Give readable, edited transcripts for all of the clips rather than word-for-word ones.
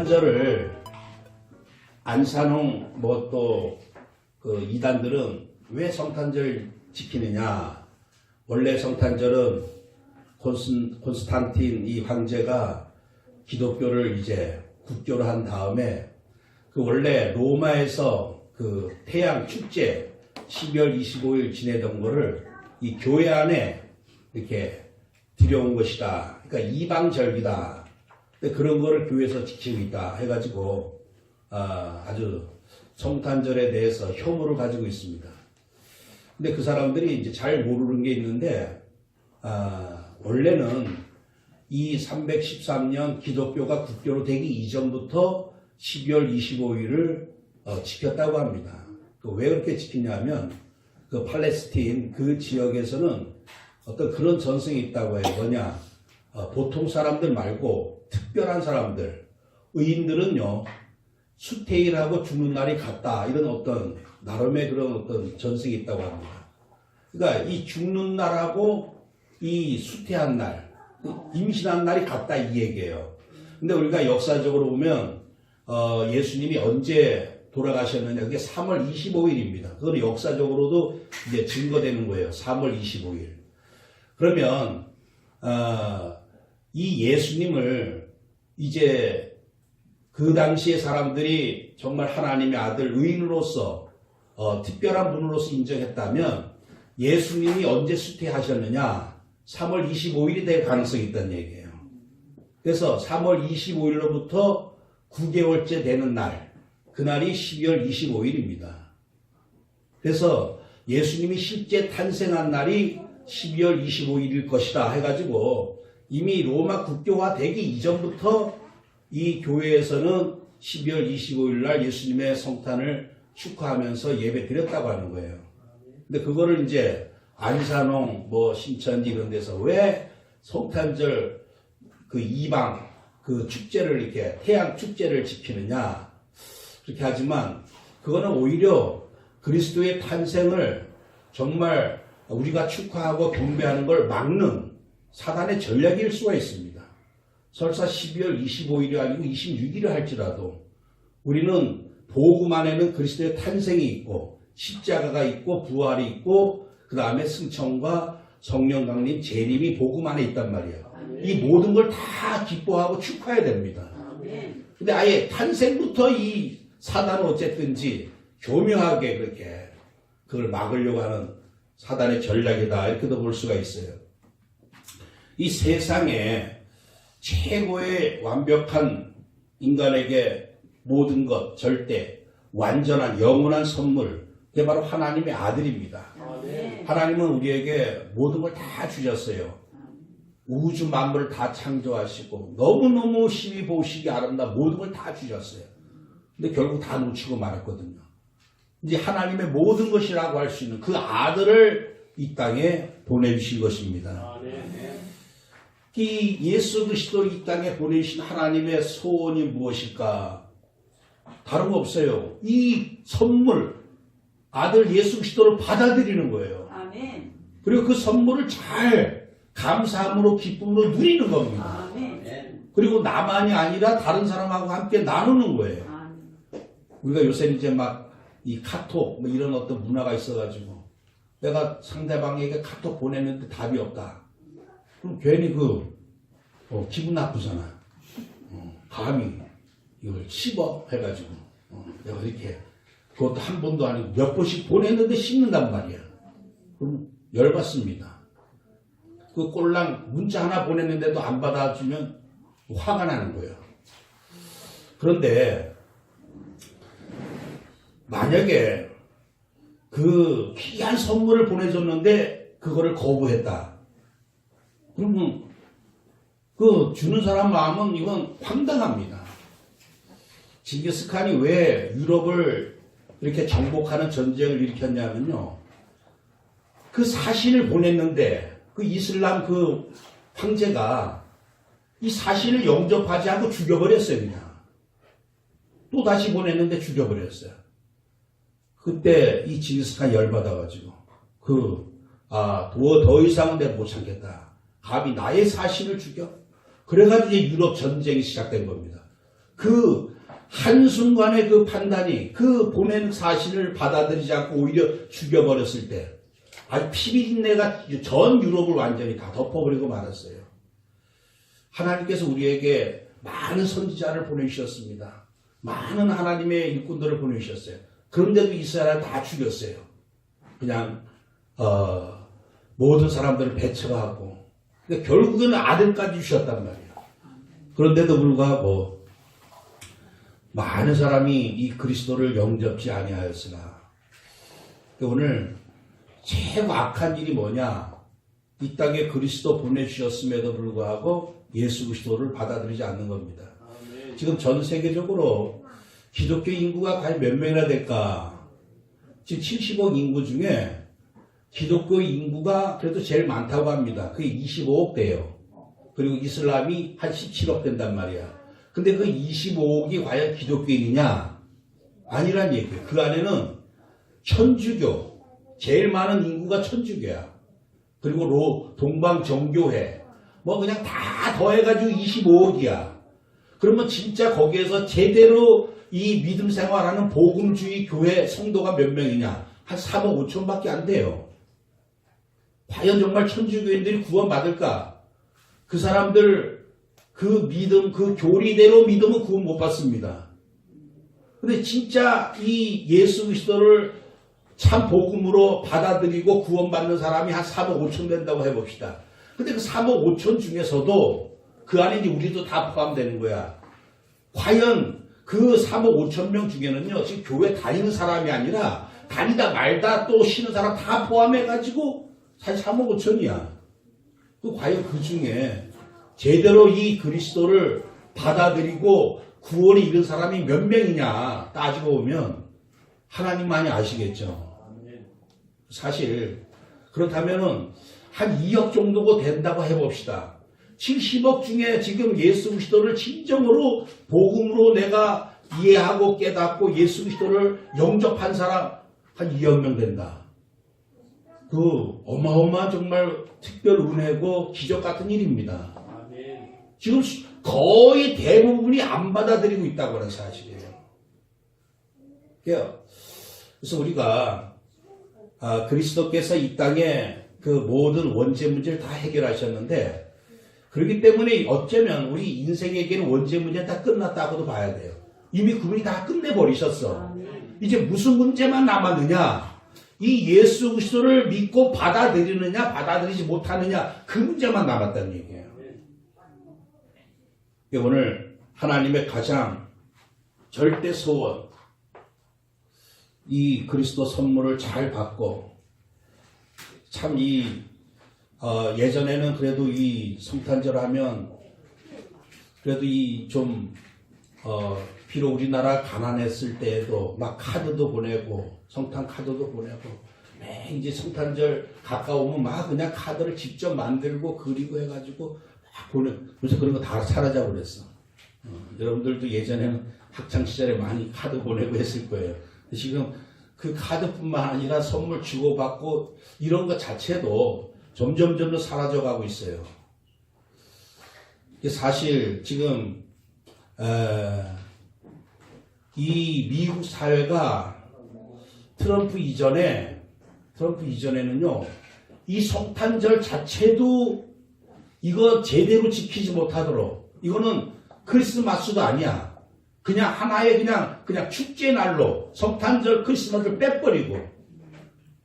성탄절을 안산홍 뭐 또 그 이단들은 왜 성탄절 지키느냐? 원래 성탄절은 콘스탄틴 이 황제가 기독교를 이제 국교로 한 다음에 그 원래 로마에서 그 태양 축제 12월 25일 지내던 거를 이 교회 안에 이렇게 들여온 것이다. 그러니까 이방절기다. 근데 그런 거를 교회에서 지키고 있다 해가지고 아주 성탄절에 대해서 혐오를 가지고 있습니다. 근데 그 사람들이 이제 잘 모르는 게 있는데 원래는 이 313년 기독교가 국교로 되기 이전부터 12월 25일을 지켰다고 합니다. 왜 그렇게 지키냐면 그 팔레스틴 그 지역에서는 어떤 그런 전승이 있다고 해요. 뭐냐? 보통 사람들 말고 특별한 사람들, 의인들은요, 수태일하고 죽는 날이 같다. 이런 어떤, 나름의 그런 어떤 전승이 있다고 합니다. 그러니까 이 죽는 날하고 이 수태한 날, 임신한 날이 같다. 이 얘기예요. 근데 우리가 역사적으로 보면, 예수님이 언제 돌아가셨느냐. 그게 3월 25일입니다. 그건 역사적으로도 이제 증거되는 거예요. 3월 25일. 그러면, 이 예수님을 이제 그 당시에 사람들이 정말 하나님의 아들 의인으로서 특별한 분으로서 인정했다면 예수님이 언제 수태하셨느냐? 3월 25일이 될 가능성이 있다는 얘기예요. 그래서 3월 25일로부터 9개월째 되는 날, 그날이 12월 25일입니다. 그래서 예수님이 실제 탄생한 날이 12월 25일일 것이다 해가지고 이미 로마 국교화 되기 이전부터 이 교회에서는 12월 25일 날 예수님의 성탄을 축하하면서 예배 드렸다고 하는 거예요. 근데 그거를 이제 안산홍, 뭐 신천지 이런 데서 왜 성탄절 그 이방 그 축제를 이렇게 태양 축제를 지키느냐 그렇게 하지만 그거는 오히려 그리스도의 탄생을 정말 우리가 축하하고 경배하는 걸 막는 사단의 전략일 수가 있습니다. 설사 12월 25일이 아니고 26일을 할지라도 우리는 복음 안에는 그리스도의 탄생이 있고 십자가가 있고 부활이 있고 그 다음에 승천과 성령 강림 재림이 복음 안에 있단 말이에요. 이 모든 걸 다 기뻐하고 축하해야 됩니다. 근데 아예 탄생부터 이 사단은 어쨌든지 교묘하게 그렇게 그걸 막으려고 하는 사단의 전략이다 이렇게도 볼 수가 있어요. 이 세상에 최고의 완벽한 인간에게 모든 것, 절대, 완전한 영원한 선물, 그게 바로 하나님의 아들입니다. 하나님은 우리에게 모든 걸 다 주셨어요. 우주 만물을 다 창조하시고 너무너무 심히 보시기 아름다운 모든 걸 다 주셨어요. 근데 결국 다 놓치고 말았거든요. 이제 하나님의 모든 것이라고 할 수 있는 그 아들을 이 땅에 보내주신 것입니다. 이 예수 그리스도를 이 땅에 보내신 하나님의 소원이 무엇일까? 다른 거 없어요. 이 선물, 아들 예수 그리스도를 받아들이는 거예요. 아멘. 그리고 그 선물을 잘 감사함으로 기쁨으로 누리는 겁니다. 아멘. 그리고 나만이 아니라 다른 사람하고 함께 나누는 거예요. 아멘. 우리가 요새 이제 막 이 카톡 뭐 이런 어떤 문화가 있어가지고 내가 상대방에게 카톡 보냈는데 답이 없다. 그럼 괜히 기분 나쁘잖아. 감히 이걸 씹어 해가지고 내가 이렇게 그것도 한 번도 아니고 몇 번씩 보냈는데 씹는단 말이야. 그럼 열받습니다. 그 꼴랑 문자 하나 보냈는데도 안 받아주면 화가 나는 거예요. 그런데 만약에 그 귀한 선물을 보내줬는데 그거를 거부했다. 그러면 그 주는 사람 마음은 이건 황당합니다. 징기스칸이 왜 유럽을 이렇게 정복하는 전쟁을 일으켰냐면요. 그 사신을 보냈는데 그 이슬람 그 황제가 이 사신을 영접하지 않고 죽여버렸어요. 그냥. 또 다시 보냈는데 죽여버렸어요. 그때 이 징기스칸이 열받아가지고 더 이상은 내가 못 참겠다. 감히 나의 사신을 죽여? 그래가지고 이제 유럽 전쟁이 시작된 겁니다. 그 한순간의 그 판단이 그 보낸 사실을 받아들이지 않고 오히려 죽여버렸을 때 아주 피비린내가 전 유럽을 완전히 다 덮어버리고 말았어요. 하나님께서 우리에게 많은 선지자를 보내주셨습니다. 많은 하나님의 일꾼들을 보내주셨어요. 그런데도 이스라엘을 다 죽였어요. 그냥 모든 사람들을 배척하고 그러니까 결국에는 아들까지 주셨단 말이에요. 그런데도 불구하고 많은 사람이 이 그리스도를 영접지 아니하였으나 오늘 최고 악한 일이 뭐냐? 이 땅에 그리스도 보내주셨음에도 불구하고 예수 그리스도를 받아들이지 않는 겁니다. 지금 전 세계적으로 기독교 인구가 과연 몇 명이나 될까? 지금 70억 인구 중에 기독교 인구가 그래도 제일 많다고 합니다. 그게 25억 돼요. 그리고 이슬람이 한 17억 된단 말이야. 근데 그 25억이 과연 기독교인이냐? 아니란 얘기예요. 그 안에는 천주교, 제일 많은 인구가 천주교야. 그리고 동방정교회, 뭐 그냥 다 더해가지고 25억이야. 그러면 진짜 거기에서 제대로 이 믿음 생활하는 복음주의 교회 성도가 몇 명이냐? 한 3억 5천밖에 안 돼요. 과연 정말 천주교인들이 구원받을까? 그 사람들 그 믿음, 그 교리대로 믿으면 구원 못 받습니다. 근데 진짜 이 예수 그리스도를 참 복음으로 받아들이고 구원받는 사람이 한 3억 5천 된다고 해봅시다. 근데 그 3억 5천 중에서도 그 안에 이제 우리도 다 포함되는 거야. 과연 그 3억 5천 명 중에는요, 지금 교회 다니는 사람이 아니라 다니다 말다 또 쉬는 사람 다 포함해가지고 사실 3억 5천이야. 과연 그 중에 제대로 이 그리스도를 받아들이고 구원에 이른 사람이 몇 명이냐 따지고 보면 하나님만이 아시겠죠. 사실 그렇다면은 한 2억 정도가 된다고 해봅시다. 70억 중에 지금 예수 그리스도를 진정으로 복음으로 내가 이해하고 깨닫고 예수 그리스도를 영접한 사람 한 2억 명 된다. 그 어마어마한 정말 특별 은혜고 기적 같은 일입니다. 지금 거의 대부분이 안 받아들이고 있다고 하는 사실이에요. 그래서 우리가 그리스도께서 이 땅에 그 모든 원죄 문제를 다 해결하셨는데 그렇기 때문에 어쩌면 우리 인생에게는 원죄 문제는 다 끝났다고도 봐야 돼요. 이미 그분이 다 끝내버리셨어. 이제 무슨 문제만 남았느냐? 이 예수 그리스도를 믿고 받아들이느냐 받아들이지 못하느냐 그 문제만 남았다는 얘기예요. 오늘 하나님의 가장 절대 소원 이 그리스도 선물을 잘 받고 참 예전에는 그래도 이 성탄절 하면 그래도 비록 우리나라 가난했을 때에도 막 카드도 보내고 성탄 카드도 보내고 매 이제 성탄절 가까우면 막 그냥 카드를 직접 만들고 그리고 해가지고 막 그래서 그런 거 다 사라져 버렸어. 여러분들도 예전에는 학창 시절에 많이 카드 보내고 했을 거예요. 지금 그 카드뿐만 아니라 선물 주고받고 이런 것 자체도 점점 사라져가고 있어요. 사실 지금 이 미국 사회가 트럼프 이전에는요 이 성탄절 자체도 이거 제대로 지키지 못하도록 이거는 크리스마스도 아니야. 그냥 하나의 그냥 축제 날로 성탄절 크리스마스를 빼버리고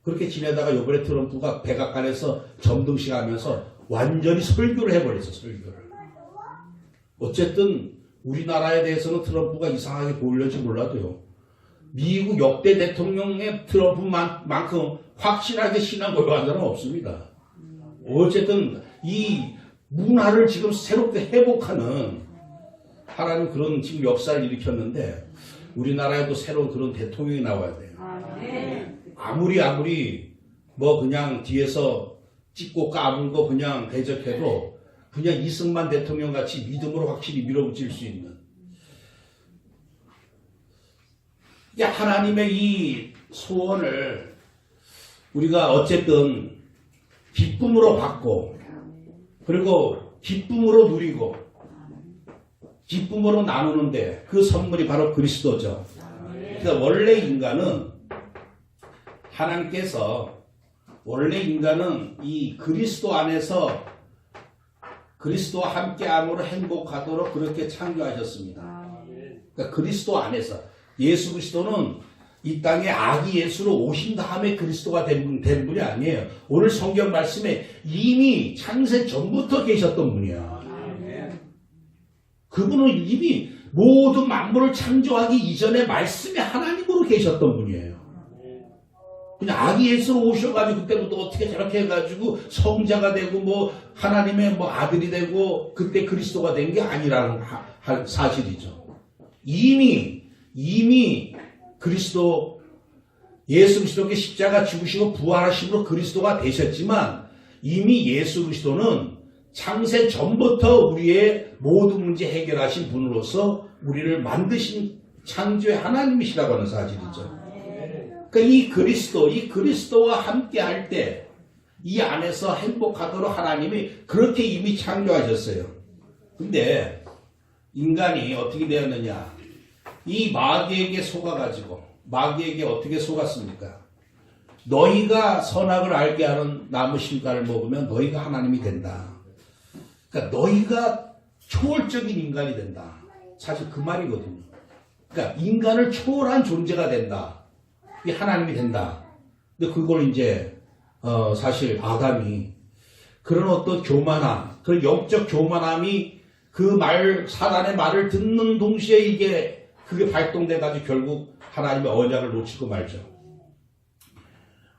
그렇게 지내다가 요번에 트럼프가 백악관에서 점등식 하면서 완전히 설교를 해버렸어. 설교를. 어쨌든 우리나라에 대해서는 트럼프가 이상하게 보일지 몰라도요. 미국 역대 대통령의 트럼프만큼 확실하게 신앙 고백한 사람은 없습니다. 어쨌든 이 문화를 지금 새롭게 회복하는 하나님 그런 지금 역사를 일으켰는데 우리나라에도 새로운 그런 대통령이 나와야 돼요. 아무리 뭐 그냥 뒤에서 찍고 까불고 그냥 대적해도 그냥 이승만 대통령 같이 믿음으로 확실히 밀어붙일 수 있는 하나님의 이 소원을 우리가 어쨌든 기쁨으로 받고 그리고 기쁨으로 누리고 기쁨으로 나누는데 그 선물이 바로 그리스도죠. 그러니까 원래 인간은 하나님께서 원래 인간은 이 그리스도 안에서 그리스도와 함께함으로 행복하도록 그렇게 창조하셨습니다. 그러니까 그리스도 안에서 예수 그리스도는 이 땅에 아기 예수로 오신 다음에 그리스도가 된 분이 아니에요. 오늘 성경 말씀에 이미 창세 전부터 계셨던 분이야. 그분은 이미 모든 만물을 창조하기 이전에 말씀의 하나님으로 계셨던 분이에요. 그냥 아기 예수로 오셔가지고 그때부터 어떻게 저렇게 해가지고 성자가 되고 뭐 하나님의 뭐 아들이 되고 그때 그리스도가 된 게 아니라는 사실이죠. 이미 그리스도 예수 그리스도께 십자가 죽으시고 부활하심으로 그리스도가 되셨지만 이미 예수 그리스도는 창세 전부터 우리의 모든 문제 해결하신 분으로서 우리를 만드신 창조의 하나님이시라고 하는 사실이죠. 그러니까 이 그리스도와 함께 할 때 이 안에서 행복하도록 하나님이 그렇게 이미 창조하셨어요. 근데 인간이 어떻게 되었느냐? 이 마귀에게 속아가지고 마귀에게 어떻게 속았습니까? 너희가 선악을 알게 하는 나무 실과를 먹으면 너희가 하나님이 된다. 그러니까 너희가 초월적인 인간이 된다. 사실 그 말이거든요. 그러니까 인간을 초월한 존재가 된다. 이게 하나님이 된다. 근데 그걸 이제 사실 아담이 그런 어떤 교만함, 그런 영적 교만함이 그 사단의 말을 듣는 동시에 그게 발동돼가지고 결국 하나님의 언약을 놓치고 말죠.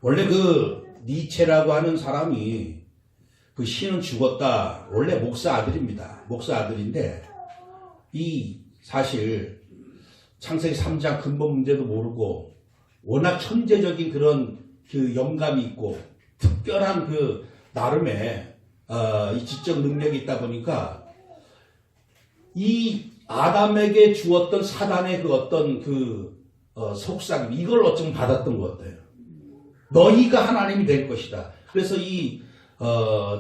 원래 그 니체라고 하는 사람이 그 신은 죽었다. 원래 목사 아들입니다. 목사 아들인데 사실 창세기 3장 근본 문제도 모르고 워낙 천재적인 그런 그 영감이 있고 특별한 그 나름의 이 지적 능력이 있다 보니까 이 아담에게 주었던 사단의 그 어떤 속삭임 이걸 어쩌면 받았던 것 같아요. 너희가 하나님이 될 것이다. 그래서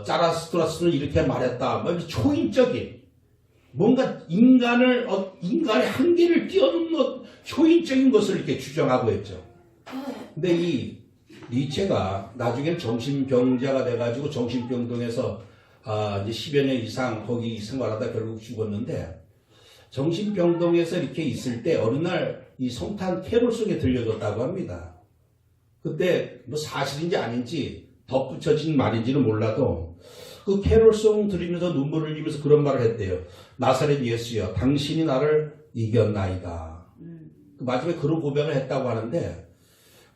짜라스토라스는 이렇게 말했다. 초인적인 뭔가 인간의 한계를 뛰어넘는 초인적인 것을 이렇게 주장하고 했죠. 근데 이 니체가 나중에 정신병자가 돼가지고 정신병동에서 이제 10여 년 이상 거기 생활하다 결국 죽었는데 정신병동에서 이렇게 있을 때 어느 날 이 성탄 캐롤송에 들려줬다고 합니다. 그때 뭐 사실인지 아닌지 덧붙여진 말인지는 몰라도 그 캐롤송 들으면서 눈물을 흘리면서 그런 말을 했대요. 나사렛 예수여, 당신이 나를 이겼나이다. 그 마지막에 그런 고백을 했다고 하는데,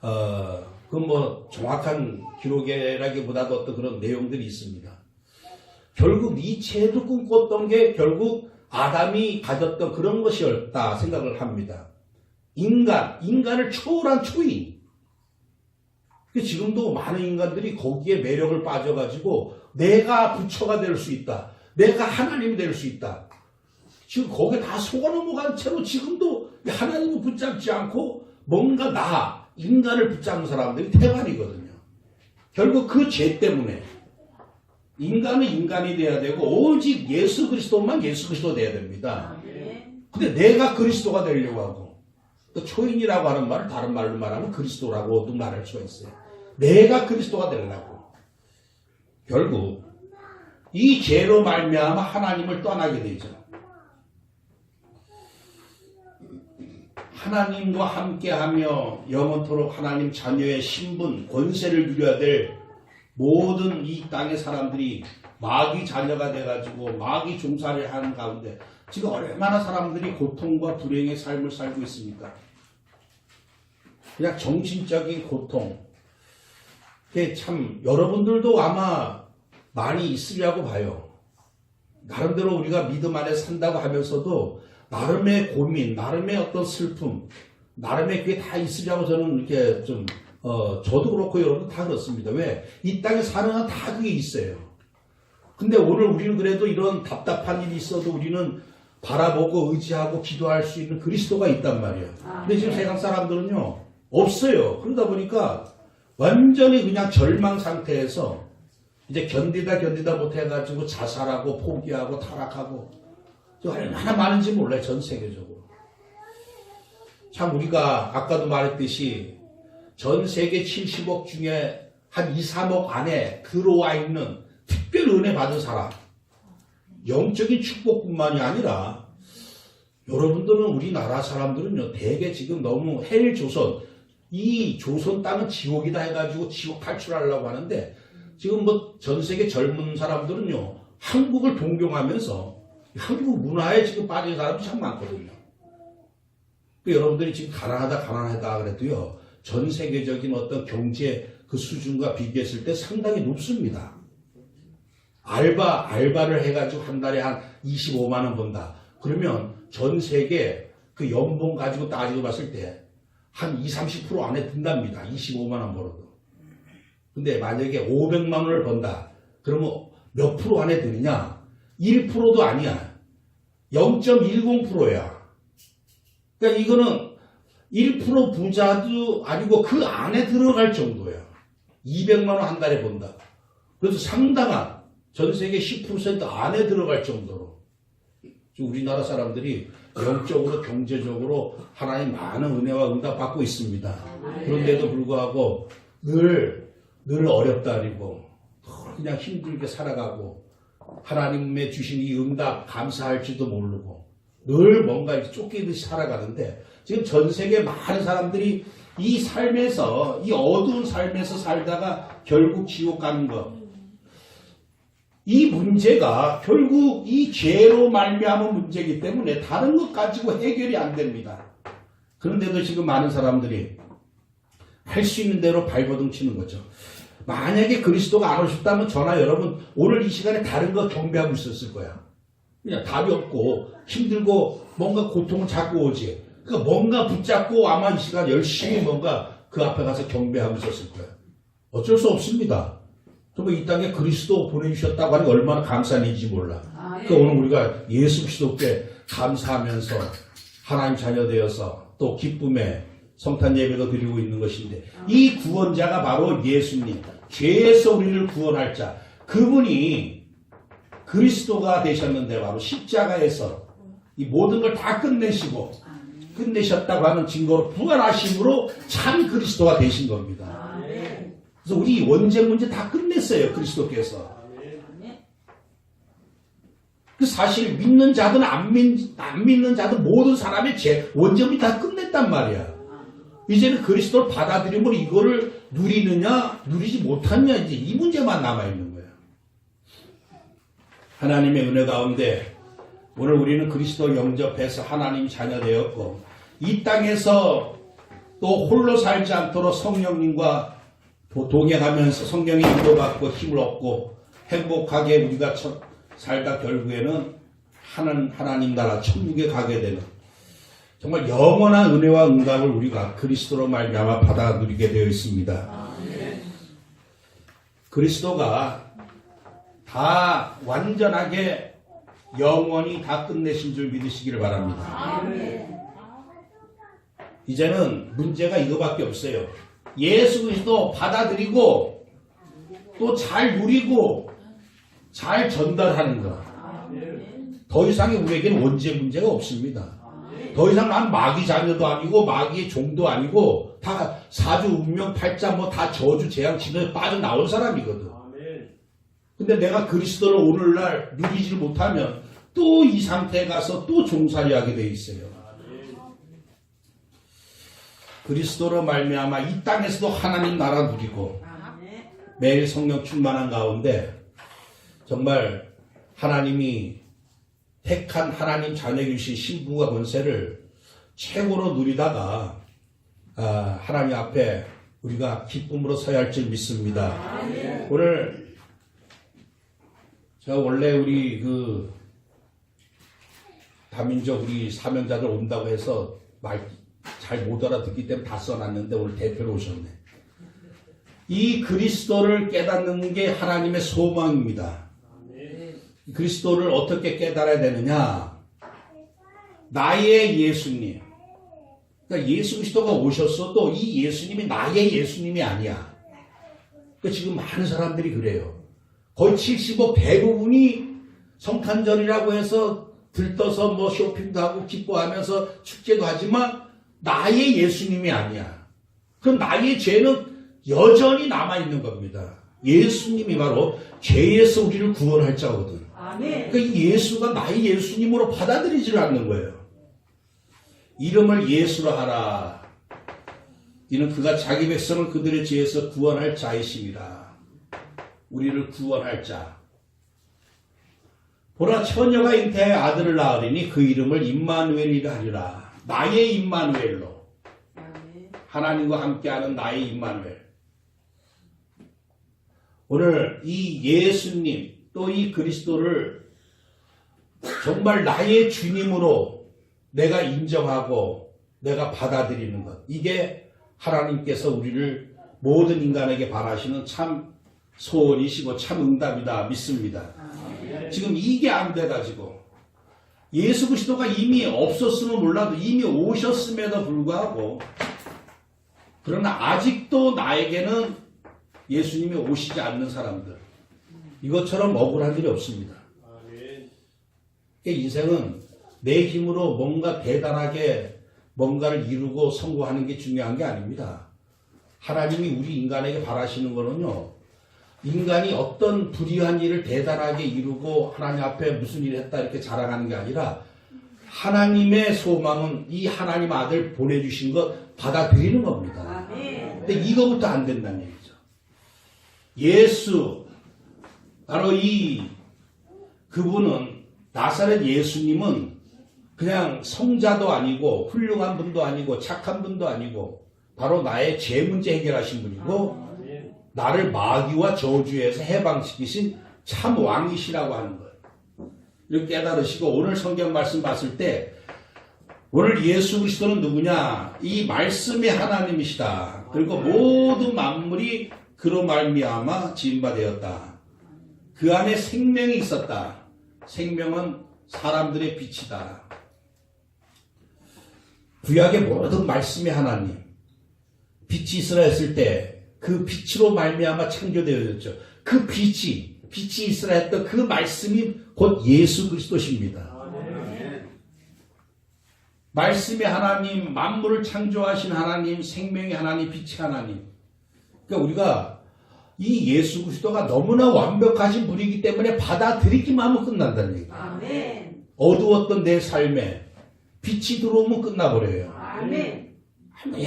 그 뭐 정확한 기록이라기보다도 어떤 그런 내용들이 있습니다. 결국 니체도 꿈꿨던 게 결국 아담이 가졌던 그런 것이었다 생각을 합니다. 인간을 초월한 초인. 지금도 많은 인간들이 거기에 매력을 빠져가지고 내가 부처가 될 수 있다. 내가 하나님이 될 수 있다. 지금 거기에 다 속아 넘어간 채로 지금도 하나님을 붙잡지 않고 뭔가 인간을 붙잡는 사람들이 태반이거든요. 결국 그 죄 때문에 인간은 인간이 돼야 되고 오직 예수 그리스도만 예수 그리스도 돼야 됩니다. 근데 내가 그리스도가 되려고 하고 또 초인이라고 하는 말을 다른 말로 말하면 그리스도라고도 말할 수가 있어요. 내가 그리스도가 되려고. 결국 이 죄로 말미암아 하나님을 떠나게 되죠. 하나님과 함께하며 영원토록 하나님 자녀의 신분, 권세를 누려야 될 모든 이 땅의 사람들이 마귀 자녀가 돼가지고 마귀 종살이를 하는 가운데 지금 얼마나 사람들이 고통과 불행의 삶을 살고 있습니까? 그냥 정신적인 고통. 그게 참 여러분들도 아마 많이 있으려고 봐요. 나름대로 우리가 믿음 안에 산다고 하면서도 나름의 고민, 나름의 어떤 슬픔, 나름의 그게 다 있으려고 저는 이렇게 좀 저도 그렇고 여러분 다 그렇습니다. 왜? 이 땅에 사는 한 다 그게 있어요. 근데 오늘 우리는 그래도 이런 답답한 일이 있어도 우리는 바라보고 의지하고 기도할 수 있는 그리스도가 있단 말이에요. 근데 지금 세상 사람들은요, 없어요. 그러다 보니까 완전히 그냥 절망 상태에서 이제 견디다 못해가지고 자살하고 포기하고 타락하고 얼마나 많은지 몰라요. 전 세계적으로. 참 우리가 아까도 말했듯이 전 세계 70억 중에 한 2, 3억 안에 들어와 있는 특별 은혜 받은 사람, 영적인 축복뿐만이 아니라 여러분들은 우리나라 사람들은요 대개 지금 너무 헬조선, 이 조선 땅은 지옥이다 해가지고 지옥 탈출하려고 하는데 지금 뭐 전 세계 젊은 사람들은요 한국을 동경하면서 한국 문화에 지금 빠진 사람이 참 많거든요. 여러분들이 지금 가난하다 그래도요 전 세계적인 어떤 경제 그 수준과 비교했을 때 상당히 높습니다. 알바를 해가지고 한 달에 한 25만 원 번다. 그러면 전 세계 그 연봉 가지고 따지고 봤을 때 한 20, 30% 안에 든답니다. 25만 원 벌어도. 근데 만약에 500만 원을 번다. 그러면 몇 프로 안에 드느냐? 1%도 아니야. 0.10%야. 그러니까 이거는 1% 부자도 아니고 그 안에 들어갈 정도야. 200만 원 한 달에 번다. 그래서 상당한 전 세계 10% 안에 들어갈 정도로 우리나라 사람들이 영적으로 경제적으로 하나님 많은 은혜와 응답 받고 있습니다. 그런데도 불구하고 늘 어렵다리고 그냥 힘들게 살아가고 하나님의 주신 이 응답 감사할지도 모르고 늘 뭔가 이렇게 쫓기듯이 살아가는데 지금 전 세계 많은 사람들이 이 삶에서 이 어두운 삶에서 살다가 결국 지옥 가는 것, 이 문제가 결국 이 죄로 말미암은 문제이기 때문에 다른 것 가지고 해결이 안 됩니다. 그런데도 지금 많은 사람들이 할 수 있는 대로 발버둥 치는 거죠. 만약에 그리스도가 안 오셨다면 저나 여러분 오늘 이 시간에 다른 거 경배하고 있었을 거야. 그냥 답이 없고 힘들고 뭔가 고통을 잡고 오지. 그러니까 뭔가 붙잡고 아마 이 시간 열심히 뭔가 그 앞에 가서 경배하고 있었을 거야. 어쩔 수 없습니다. 정말 이 땅에 그리스도 보내주셨다고 하니 얼마나 감사한 일인지 몰라. 그러니까 오늘 우리가 예수 그리스도께 감사하면서 하나님 자녀 되어서 또 기쁨에 성탄 예배도 드리고 있는 것인데 이 구원자가 바로 예수님, 죄에서 우리를 구원할 자, 그분이 그리스도가 되셨는데 바로 십자가에서 이 모든 걸 다 끝내셨다고 하는 증거로 부활하심으로 참 그리스도가 되신 겁니다. 그래서 우리 원죄 문제 다 끝냈어요. 그리스도께서. 그 사실 믿는 자든 안 믿는 자든 모든 사람의 원죄 문제 다 끝냈단 말이야. 이제는 그리스도를 받아들이면 이거를 누리느냐 누리지 못하느냐 이제 이 문제만 남아있는 거예요. 하나님의 은혜 가운데 오늘 우리는 그리스도를 영접해서 하나님 자녀 되었고 이 땅에서 또 홀로 살지 않도록 성령님과 동행하면서 성령의 인도받고 힘을 얻고 행복하게 우리가 살다 결국에는 하나님 나라 천국에 가게 되는 정말 영원한 은혜와 응답을 우리가 그리스도로 말미암아 받아 누리게 되어 있습니다. 그리스도가 다 완전하게 영원히 다 끝내신 줄 믿으시기를 바랍니다. 이제는 문제가 이거밖에 없어요. 예수 그리스도 받아들이고 또 잘 누리고 잘 전달하는 것. 더 이상의 우리에게는 원죄 문제가 없습니다. 더 이상 난 마귀 자녀도 아니고 마귀의 종도 아니고 다 사주 운명 팔자 뭐 다 저주 재앙 지면에 빠져나온 사람이거든. 근데 내가 그리스도를 오늘날 누리지 못하면 또 이 상태에 가서 또 종살이 하게 돼 있어요. 그리스도로 말미암아 이 땅에서도 하나님 나라 누리고 매일 성령 충만한 가운데 정말 하나님이 택한 하나님 자녀 주신 신분과 권세를 최고로 누리다가 하나님 앞에 우리가 기쁨으로 서야 할 줄 믿습니다. 오늘 제가 원래 우리 그 다민족 우리 사명자들 온다고 해서 말 잘 못 알아듣기 때문에 다 써놨는데 오늘 대표로 오셨네. 이 그리스도를 깨닫는 게 하나님의 소망입니다. 그리스도를 어떻게 깨달아야 되느냐? 나의 예수님. 그러니까 예수 그리스도가 오셨어도 이 예수님이 나의 예수님이 아니야. 그러니까 지금 많은 사람들이 그래요. 거의 70억 대부분이 성탄절이라고 해서 들떠서 뭐 쇼핑도 하고 기뻐하면서 축제도 하지만 나의 예수님이 아니야. 그럼 나의 죄는 여전히 남아있는 겁니다. 예수님이 바로 죄에서 우리를 구원할 자거든. 아멘. 그러니까 이 예수가 나의 예수님으로 받아들이지를 않는 거예요. 이름을 예수로 하라. 이는 그가 자기 백성을 그들의 죄에서 구원할 자이심이라. 우리를 구원할 자. 보라 처녀가 잉태하여 아들을 낳으리니 그 이름을 임마누엘이라 하리라. 나의 임마누엘로. 아멘. 하나님과 함께하는 나의 임마누엘. 오늘 이 예수님 또 이 그리스도를 정말 나의 주님으로 내가 인정하고 내가 받아들이는 것. 이게 하나님께서 우리를 모든 인간에게 바라시는 참 소원이시고 참 응답이다 믿습니다. 지금 이게 안 돼가지고 예수 그리스도가 이미 없었으면 몰라도 이미 오셨음에도 불구하고 그러나 아직도 나에게는 예수님이 오시지 않는 사람들 이것처럼 억울한 일이 없습니다. 인생은 내 힘으로 뭔가 대단하게 뭔가를 이루고 성공하는 게 중요한 게 아닙니다. 하나님이 우리 인간에게 바라시는 거는요. 인간이 어떤 불의한 일을 대단하게 이루고 하나님 앞에 무슨 일을 했다 이렇게 자랑하는 게 아니라 하나님의 소망은 이 하나님 아들 보내주신 것 받아들이는 겁니다. 근데 이거부터 안 된다는 얘기죠. 예수 바로 그분은 나사렛 예수님은 그냥 성자도 아니고 훌륭한 분도 아니고 착한 분도 아니고 바로 나의 죄 문제 해결하신 분이고 나를 마귀와 저주에서 해방시키신 참 왕이시라고 하는 거예요. 이렇게 깨달으시고 오늘 성경 말씀 봤을 때 오늘 예수 그리스도는 누구냐? 이 말씀의 하나님이시다. 그리고 모든 만물이 그로 말미암아 지음바 되었다. 그 안에 생명이 있었다. 생명은 사람들의 빛이다. 구약의 모든 말씀의 하나님. 빛이 있으라 했을 때 그 빛으로 말미암아 창조되어졌죠. 그 빛이 있으라 했던 그 말씀이 곧 예수 그리스도십니다. 말씀의 하나님, 만물을 창조하신 하나님, 생명의 하나님, 빛의 하나님. 그러니까 우리가 이 예수 그리스도가 너무나 완벽하신 분이기 때문에 받아들이기만 하면 끝난다는 얘기예요. 아멘. 어두웠던 내 삶에 빛이 들어오면 끝나버려요. 아멘.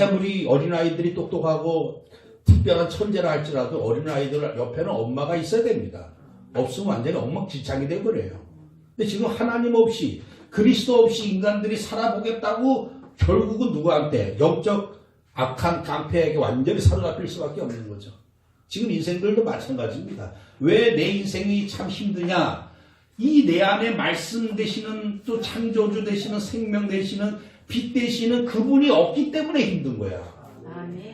아무리 어린아이들이 똑똑하고 특별한 천재라 할지라도 어린아이들 옆에는 엄마가 있어야 됩니다. 없으면 완전히 엉망진창이 돼버려요. 근데 지금 하나님 없이 그리스도 없이 인간들이 살아보겠다고 결국은 누구한테 영적 악한 깡패에게 완전히 사로잡힐 수밖에 없는 거죠. 지금 인생들도 마찬가지입니다. 왜 내 인생이 참 힘드냐? 이 내 안에 말씀 되시는 또 창조주 되시는 생명 되시는 빛 되시는 그분이 없기 때문에 힘든 거야.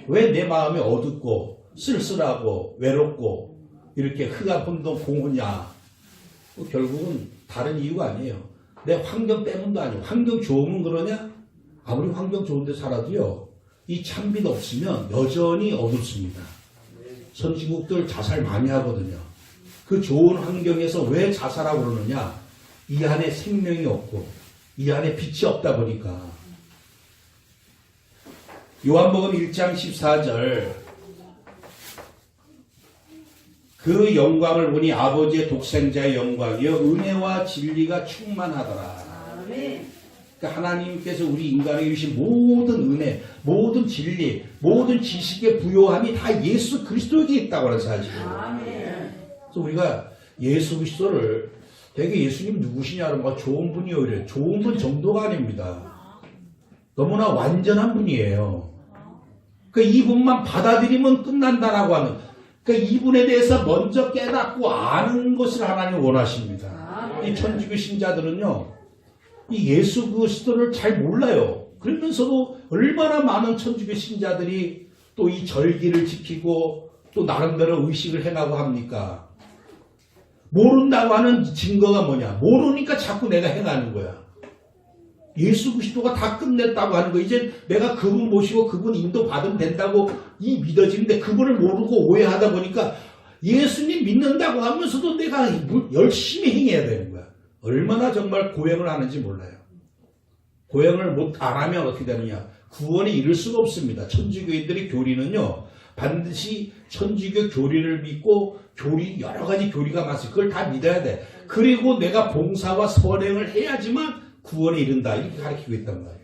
왜 내 마음이 어둡고 쓸쓸하고 외롭고 이렇게 흑암 혼돈 공허냐? 결국은 다른 이유가 아니에요. 내 환경 때문도 아니고 환경 좋으면 그러냐? 아무리 환경 좋은데 살아도요. 이 참빛 없으면 여전히 어둡습니다. 선진국들 자살 많이 하거든요. 그 좋은 환경에서 왜 자살하고 그러느냐? 이 안에 생명이 없고 이 안에 빛이 없다 보니까. 요한복음 1장 14절 그 영광을 보니 아버지의 독생자의 영광이여 은혜와 진리가 충만하더라. 그러니까 하나님께서 우리 인간에게 주신 모든 은혜, 모든 진리, 모든 지식의 부요함이 다 예수 그리스도에게 있다고 하는 사실이에요. 그래서 우리가 예수 그리스도를 되게 예수님 누구시냐고 막 좋은 분이요 이래. 좋은 분 정도가 아닙니다. 너무나 완전한 분이에요. 그러니까 이분만 받아들이면 끝난다라고 하는. 그러니까 이분에 대해서 먼저 깨닫고 아는 것을 하나님 원하십니다. 이 천주교 신자들은요, 이 예수 그리스도를 잘 몰라요. 그러면서도 얼마나 많은 천주교 신자들이 또 이 절기를 지키고 또 나름대로 의식을 해나고 합니까? 모른다고 하는 증거가 뭐냐? 모르니까 자꾸 내가 행하는 거야. 예수 그리스도가 다 끝냈다고 하는 거. 이제 내가 그분 모시고 그분 인도 받으면 된다고 이 믿어지는데 그분을 모르고 오해하다 보니까 예수님 믿는다고 하면서도 내가 열심히 행해야 되는 거야. 얼마나 정말 고행을 하는지 몰라요. 고행을 안 하면 어떻게 되느냐. 구원에 이를 수가 없습니다. 천주교인들의 교리는요. 반드시 천주교 교리를 믿고 여러 가지 교리가 많습니다. 그걸 다 믿어야 돼. 그리고 내가 봉사와 선행을 해야지만 구원에 이른다. 이렇게 가르치고 있단 말이에요.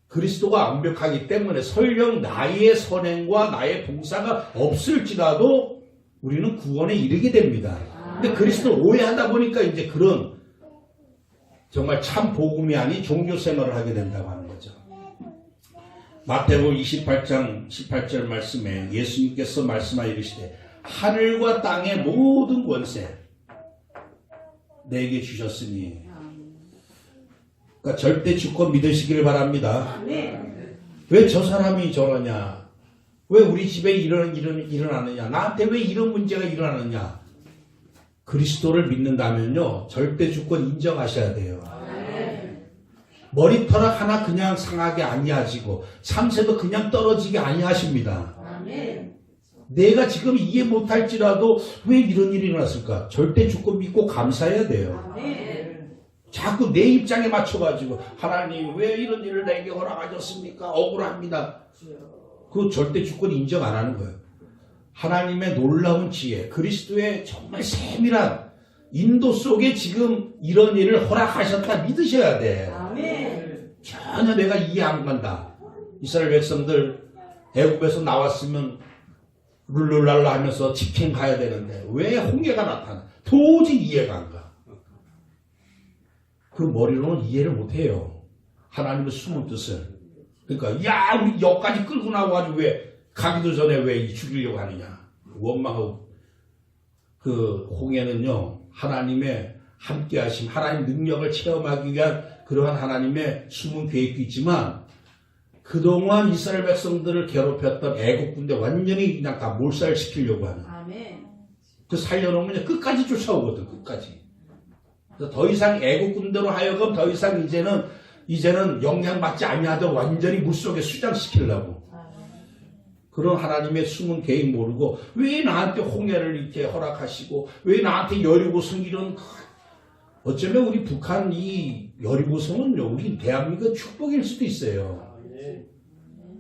그리스도가 완벽하기 때문에 설령 나의 선행과 나의 봉사가 없을지라도 우리는 구원에 이르게 됩니다. 근데 그리스도를 오해하다 보니까 이제 그런 정말 참 복음이 아닌 종교 생활을 하게 된다고 하는 거죠. 마태복음 28장 18절 말씀에 예수님께서 말씀하여 이르시되 하늘과 땅의 모든 권세 내게 주셨으니, 그러니까 절대 주권 믿으시길 바랍니다. 왜 저 사람이 저러냐? 왜 우리 집에 일어나느냐? 나한테 왜 이런 문제가 일어나느냐? 그리스도를 믿는다면요, 절대 주권 인정하셔야 돼요. 머리털 하나 그냥 상하게 아니하시고 참새도 그냥 떨어지게 아니하십니다. 내가 지금 이해 못할지라도 왜 이런 일이 일어났을까? 절대 주권 믿고 감사해야 돼요. 자꾸 내 입장에 맞춰가지고 하나님 왜 이런 일을 내게 허락하셨습니까? 억울합니다. 그 절대 주권 인정 안 하는 거예요. 하나님의 놀라운 지혜, 그리스도의 정말 세밀한 인도 속에 지금 이런 일을 허락하셨다 믿으셔야 돼. 전혀 내가 이해 안 간다. 이스라엘 백성들 애굽에서 나왔으면 룰루랄라 하면서 집행 가야 되는데 왜 홍해가 나타나? 도저히 이해가 안 가. 그 머리로는 이해를 못 해요. 하나님의 숨은 뜻을. 그러니까 야 우리 여기까지 끌고 나와가지고 왜 가기도 전에 왜 죽이려고 하느냐. 원망하고. 그 홍해는요 하나님의 함께하심, 하나님 능력을 체험하기 위한 그러한 하나님의 숨은 계획도 있지만 그동안 이스라엘 백성들을 괴롭혔던 애국 군대 완전히 그냥 다 몰살시키려고 하는. 그 살려놓으면 끝까지 쫓아오거든. 끝까지. 그래서 더 이상 애국 군대로 하여금 더 이상 이제는 영향받지 아니하던 완전히 물속에 수장시키려고. 그런 하나님의 숨은 계획 모르고 왜 나한테 홍해를 이렇게 허락하시고 왜 나한테 여리고성 이런, 어쩌면 우리 북한 이 여리고성은요 우리 대한민국 축복일 수도 있어요.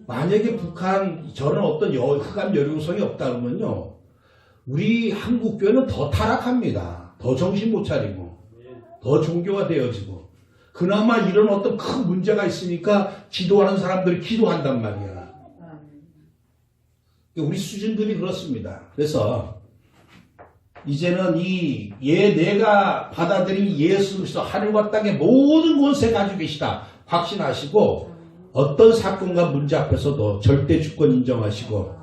만약에 북한 저런 어떤 흑암 여리고성이 없다 그러면요 우리 한국교회는 더 타락합니다. 더 정신 못 차리고 더 종교화되어지고, 그나마 이런 어떤 큰 문제가 있으니까 기도하는 사람들이 기도한단 말이야. 우리 수준들이 그렇습니다. 그래서 이제는 내가 받아들인 예수 그리스도 하늘과 땅의 모든 권세 가지고 계시다 확신하시고, 어떤 사건과 문제 앞에서도 절대 주권 인정하시고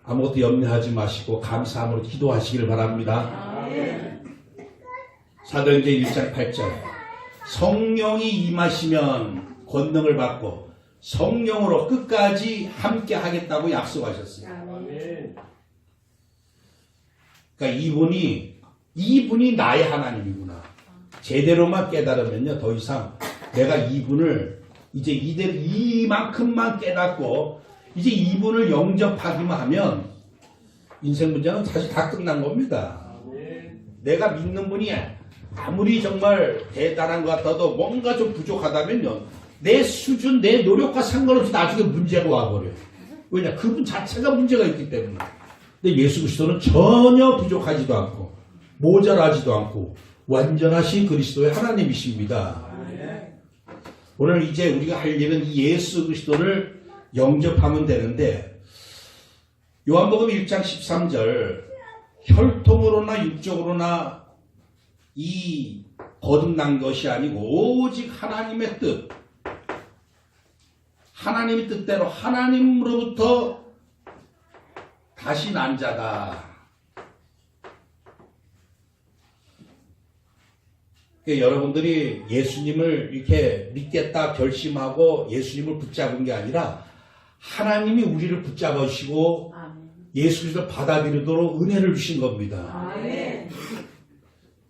아무것도 염려하지 마시고 감사함으로 기도하시길 바랍니다. 사도행전 1장 8절 성령이 임하시면 권능을 받고 성령으로 끝까지 함께 하겠다고 약속하셨어요. 그러니까 이분이 나의 하나님이구나. 제대로만 깨달으면요 더 이상 내가 이분을 이제 이만큼만 깨닫고 이제 이분을 영접하기만 하면 인생 문제는 사실 다 끝난 겁니다. 내가 믿는 분이 아무리 정말 대단한 것 같아도 뭔가 좀 부족하다면요 내 수준, 내 노력과 상관없이 나중에 문제가 와버려요. 왜냐? 그분 자체가 문제가 있기 때문에. 근데 예수 그리스도는 전혀 부족하지도 않고 모자라지도 않고 완전하신 그리스도의 하나님이십니다. 오늘 이제 우리가 할 일은 이 예수 그리스도를 영접하면 되는데, 요한복음 1장 13절 혈통으로나 육적으로나 이 거듭난 것이 아니고 오직 하나님의 뜻, 하나님의 뜻대로 하나님으로부터 다시 난 자다. 그러니까 여러분들이 예수님을 이렇게 믿겠다 결심하고 예수님을 붙잡은 게 아니라 하나님이 우리를 붙잡으시고 예수 그리스도를 받아들이도록 은혜를 주신 겁니다.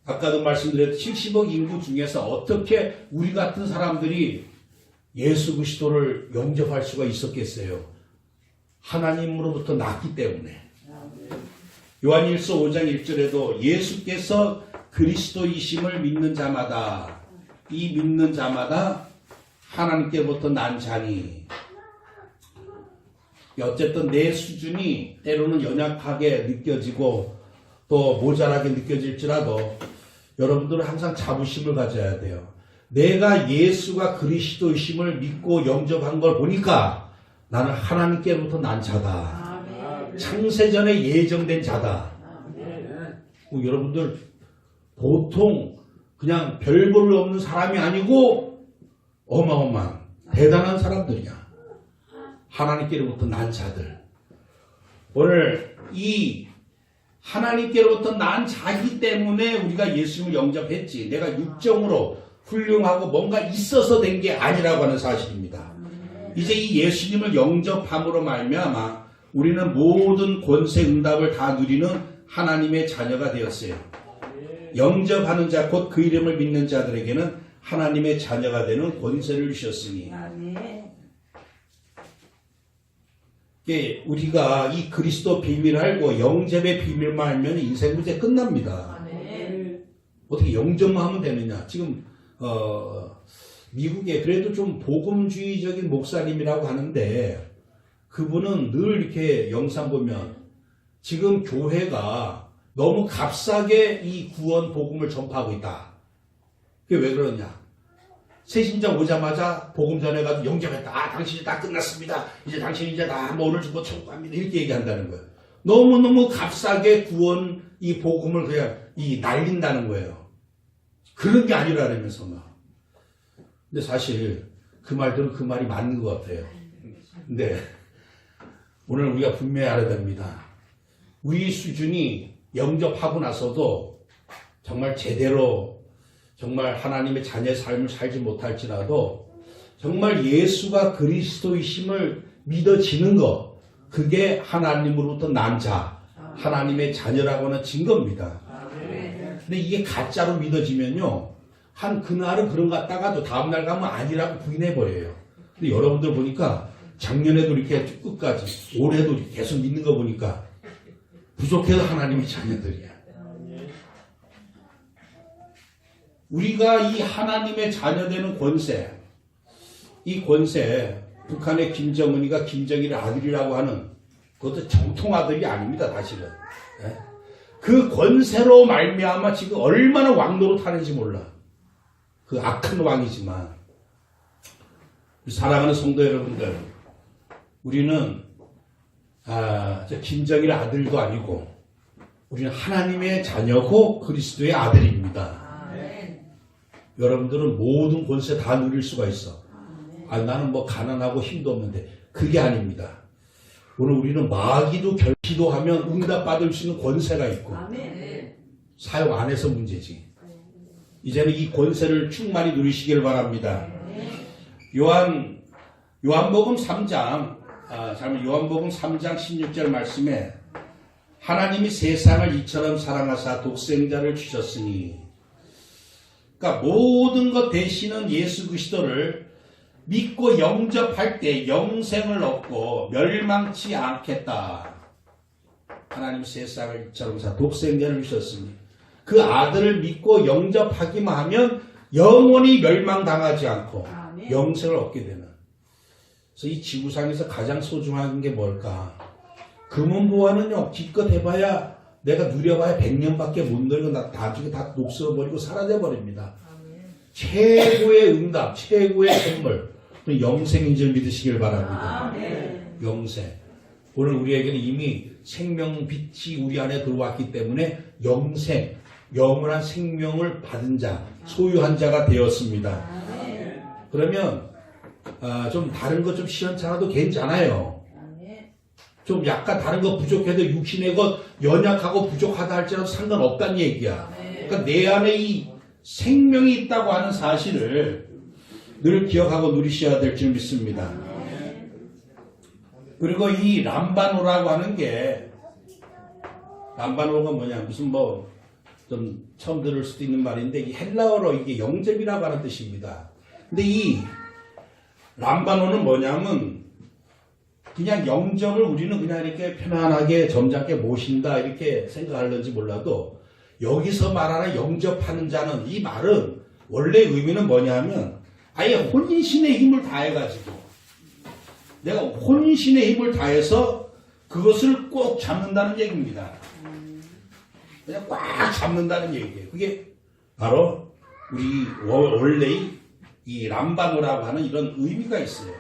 아까도 말씀드렸듯이 70억 인구 중에서 어떻게 우리 같은 사람들이 예수 그리스도를 영접할 수가 있었겠어요? 하나님으로부터 났기 때문에. 요한일서 5장 1절에도 예수께서 그리스도이심을 믿는 자마다 이 믿는 자마다 하나님께로부터 난 자니 어쨌든 내 수준이 때로는 연약하게 느껴지고 또 모자라게 느껴질지라도 여러분들은 항상 자부심을 가져야 돼요. 내가 예수가 그리스도이심을 믿고 영접한 걸 보니까 나는 하나님께로부터 난 자다. 아멘. 창세전에 예정된 자다. 여러분들 보통 그냥 별 볼 없는 사람이 아니고 어마어마한 대단한 사람들이야. 하나님께로부터 난 자들. 오늘 이 하나님께로부터 난 자기 때문에 우리가 예수님을 영접했지. 내가 육정으로 훌륭하고 뭔가 있어서 된 게 아니라고 하는 사실입니다. 이제 이 예수님을 영접함으로 말미암아 우리는 모든 권세 응답을 다 누리는 하나님의 자녀가 되었어요. 영접하는 자 곧 그 이름을 믿는 자들에게는 하나님의 자녀가 되는 권세를 주셨으니 아멘. 우리가 이 그리스도 비밀을 알고 영접의 비밀만 알면 인생 문제 끝납니다. 아멘. 어떻게 영접만 하면 되느냐. 지금 미국에 그래도 좀 복음주의적인 목사님이라고 하는데 그분은 늘 이렇게 영상 보면 지금 교회가 너무 값싸게 이 구원 복음을 전파하고 있다. 그게 왜 그러냐. 새신자 오자마자 복음 전해가지고 영접했다. 당신이 다 끝났습니다. 이제 당신이 이제 다 뭐 오늘 죽고 천국 갑니다. 이렇게 얘기한다는 거예요. 너무너무 값싸게 구원 이 복음을 그냥 날린다는 거예요. 그런 게 아니라면서 막. 근데 사실 그 말들은 그 말이 맞는 것 같아요. 근데 오늘 우리가 분명히 알아야 됩니다. 우리 수준이 영접하고 나서도 정말 제대로 정말 하나님의 자녀의 삶을 살지 못할지라도 정말 예수가 그리스도이심을 믿어지는 것, 그게 하나님으로부터 난 자, 하나님의 자녀라고 하는 증거입니다. 근데 이게 가짜로 믿어지면요, 한 그날은 그런 것 같다가도 다음날 가면 아니라고 부인해버려요. 근데 여러분들 보니까 작년에도 이렇게 쭉 끝까지, 올해도 이렇게 계속 믿는 거 보니까 부족해도 하나님의 자녀들이야. 우리가 이 하나님의 자녀되는 권세, 이 권세, 북한의 김정은이가 김정일의 아들이라고 하는 그것도 정통 아들이 아닙니다, 사실은. 예? 그 권세로 말미암아 지금 얼마나 왕노릇 하는지 몰라. 그 악한 왕이지만. 사랑하는 성도 여러분들, 우리는 저 김정일의 아들도 아니고 우리는 하나님의 자녀고 그리스도의 아들입니다. 여러분들은 모든 권세 다 누릴 수가 있어. 나는 뭐 가난하고 힘도 없는데 그게 아닙니다. 오늘 우리는 마귀도 기도하면 응답받을 수 있는 권세가 있고 사용 안 해서 문제지. 이제는 이 권세를 충만히 누리시길 바랍니다. 요한복음 3장 요한복음 3장 16절 말씀에 하나님이 세상을 이처럼 사랑하사 독생자를 주셨으니, 그러니까 모든 것 대신은 예수 그리스도를 믿고 영접할 때 영생을 얻고 멸망치 않겠다. 하나님 세상을 이처럼 사 독생자를 주셨으니 그 아들을 믿고 영접하기만 하면 영원히 멸망당하지 않고 영생을 얻게 되는. 그래서 이 지구상에서 가장 소중한 게 뭘까? 금은보화는요, 기껏 해봐야 내가 누려봐야 100년밖에 못 누리고 나중에 다 녹슬어버리고 사라져버립니다. 최고의 응답, 최고의 선물, 영생인 줄 믿으시길 바랍니다. 영생. 오늘 우리에게는 이미 생명빛이 우리 안에 들어왔기 때문에 영생, 영원한 생명을 받은 자, 소유한 자가 되었습니다. 그러면 좀 다른 것 좀 시원찮아도 괜찮아요. 좀 약간 다른 거 부족해도 육신의 것 연약하고 부족하다 할지라도 상관없다는 얘기야. 그러니까 내 안에 이 생명이 있다고 하는 사실을 늘 기억하고 누리셔야 될 줄 믿습니다. 그리고 이 람바노라고 하는 게, 람바노가 뭐냐, 무슨 뭐 좀 처음 들을 수도 있는 말인데, 이 헬라어로 이게 영접이라고 하는 뜻입니다. 근데 이 람바노는 뭐냐면 그냥 영접을 우리는 그냥 이렇게 편안하게 점잖게 모신다 이렇게 생각하는지 몰라도, 여기서 말하는 영접하는 자는 이 말은 원래 의미는 뭐냐면 아예 혼신의 힘을 다해가지고 내가 혼신의 힘을 다해서 그것을 꼭 잡는다는 얘기입니다. 그냥 꽉 잡는다는 얘기예요. 그게 바로 우리 원래의 이 람바노라고 하는 이런 의미가 있어요.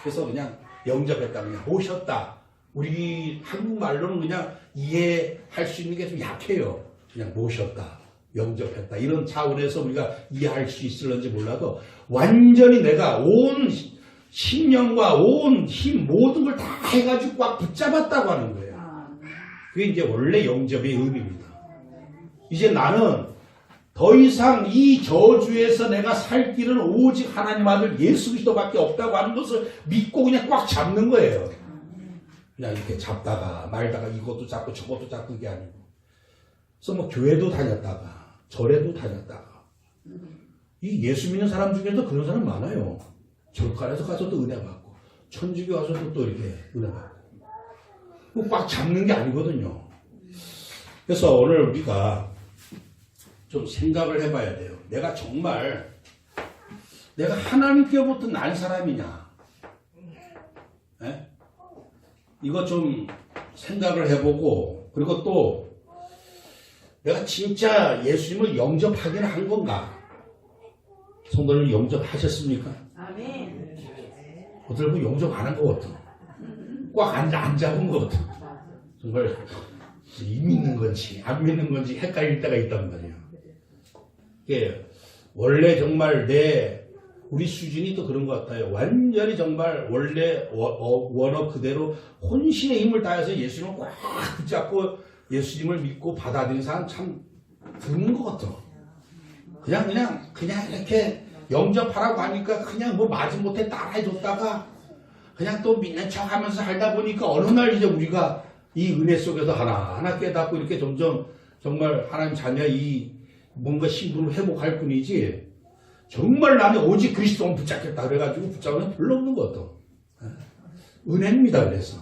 그래서 그냥 영접했다, 그냥 모셨다. 우리 한국말로는 그냥 이해할 수 있는 게 좀 약해요. 그냥 모셨다, 영접했다. 이런 차원에서 우리가 이해할 수 있을런지 몰라도 완전히 내가 온 신령과 온 힘 모든 걸 다 해가지고 꽉 붙잡았다고 하는 거예요. 그게 이제 원래 영접의 의미입니다. 이제 나는 더 이상 이 저주에서 내가 살 길은 오직 하나님 아들 예수 그리스도밖에 없다고 하는 것을 믿고 그냥 꽉 잡는 거예요. 그냥 이렇게 잡다가 말다가 이것도 잡고 저것도 잡고 그게 아니고. 그래서 뭐 교회도 다녔다가 절에도 다녔다가 이 예수 믿는 사람 중에도 그런 사람 많아요. 절간에서 가서도 은혜 받고 천주교 가서도 또 이렇게 은혜 받고 뭐 꽉 잡는 게 아니거든요. 그래서 오늘 우리가 좀 생각을 해봐야 돼요. 내가 정말 내가 하나님께로부터 난 사람이냐? 에? 이거 좀 생각을 해보고 그리고 또 내가 진짜 예수님을 영접하기는 한 건가? 성도님 영접하셨습니까? 아멘. 어떨 보면 영접 안 한 것 같아. 꽉 안 잡은 것 같아. 정말 이 믿는 건지 안 믿는 건지 헷갈릴 때가 있단 말이에요. 이게 원래 정말 우리 수준이 또 그런 것 같아요. 완전히 정말 원래 원어 그대로 혼신의 힘을 다해서 예수님을 꽉 붙잡고 예수님을 믿고 받아들인 사람 참 드문 것 같아. 그냥 이렇게 영접하라고 하니까 그냥 뭐 마지못해 따라해줬다가 그냥 또 믿는 척 하면서 살다 보니까 어느 날 이제 우리가 이 은혜 속에서 하나하나 깨닫고 이렇게 점점 정말 하나님 자녀 이 뭔가 신분을 회복할 뿐이지 정말 나는 오직 그리스도만 붙잡겠다 그래가지고 붙잡으면 별로 없는 것 같아. 은혜입니다. 그래서